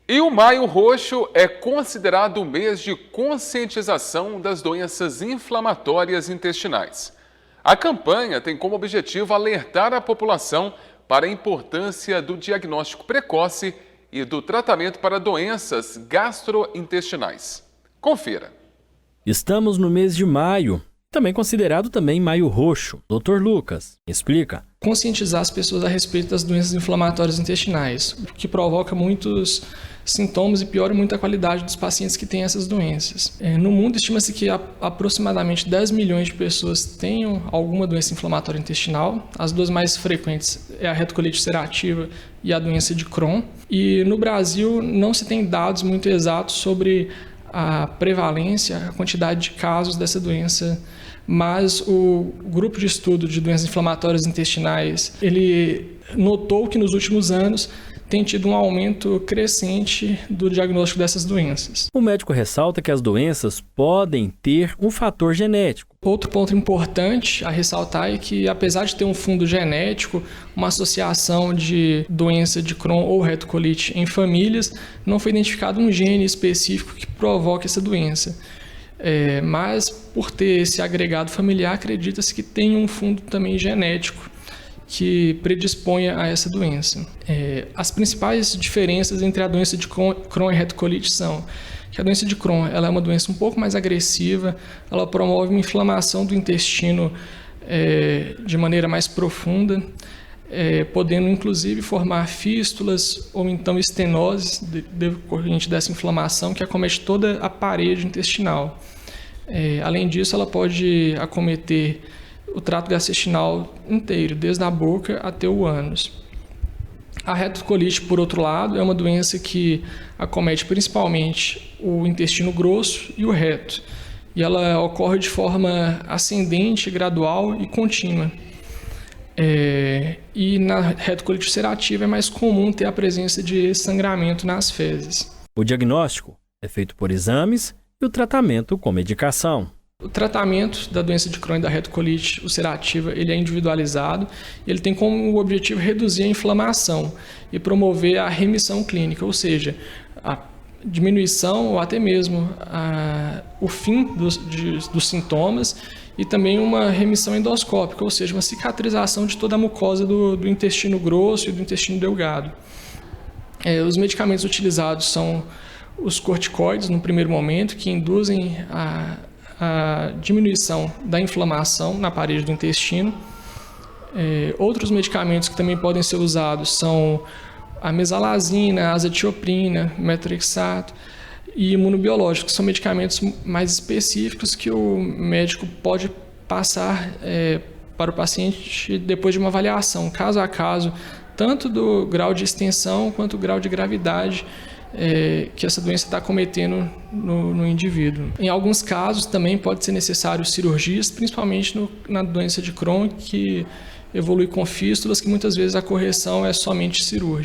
E o Maio Roxo é considerado o mês de conscientização das doenças inflamatórias intestinais. A campanha tem como objetivo alertar a população para a importância do diagnóstico precoce e do tratamento para doenças gastrointestinais. Confira. Estamos no mês de maio, também considerado Maio Roxo. Dr. Lucas, explica. Conscientizar as pessoas a respeito das doenças inflamatórias intestinais, o que provoca muitos sintomas e piora muito a qualidade dos pacientes que têm essas doenças. No mundo, estima-se que aproximadamente 10 milhões de pessoas tenham alguma doença inflamatória intestinal. As duas mais frequentes é a retocolite ulcerativa e a doença de Crohn. E no Brasil não se tem dados muito exatos sobre a prevalência, a quantidade de casos dessa doença, mas o grupo de estudo de doenças inflamatórias intestinais, ele notou que nos últimos anos tem tido um aumento crescente do diagnóstico dessas doenças. O médico ressalta que as doenças podem ter um fator genético. Outro ponto importante a ressaltar é que, apesar de ter um fundo genético, uma associação de doença de Crohn ou retocolite em famílias, não foi identificado um gene específico que provoque essa doença. Mas, por ter esse agregado familiar, acredita-se que tem um fundo também genético que predisponha a essa doença. As principais diferenças entre a doença de Crohn e retocolite são que a doença de Crohn ela é uma doença um pouco mais agressiva, ela promove uma inflamação do intestino de maneira mais profunda, podendo inclusive formar fístulas ou então estenoses decorrente dessa inflamação que acomete toda a parede intestinal. Além disso, ela pode acometer o trato gastrointestinal inteiro, desde a boca até o ânus. A retocolite, por outro lado, é uma doença que acomete principalmente o intestino grosso e o reto, e ela ocorre de forma ascendente, gradual e contínua. E na retocolite ulcerativa é mais comum ter a presença de sangramento nas fezes. O diagnóstico é feito por exames e o tratamento com medicação. O tratamento da doença de Crohn e da retocolite ulcerativa ele é individualizado e ele tem como objetivo reduzir a inflamação e promover a remissão clínica, ou seja, a diminuição ou até mesmo o fim dos sintomas e também uma remissão endoscópica, ou seja, uma cicatrização de toda a mucosa do intestino grosso e do intestino delgado. Os medicamentos utilizados são os corticoides, no primeiro momento, que induzem a diminuição da inflamação na parede do intestino. Outros medicamentos que também podem ser usados são a mesalazina, a azatioprina, metrexato e imunobiológicos, que são medicamentos mais específicos que o médico pode passar para o paciente depois de uma avaliação, caso a caso, tanto do grau de extensão quanto do grau de gravidade que essa doença está cometendo no indivíduo. Em alguns casos também pode ser necessário cirurgias, principalmente na doença de Crohn, que evolui com fístulas, que muitas vezes a correção é somente cirúrgica.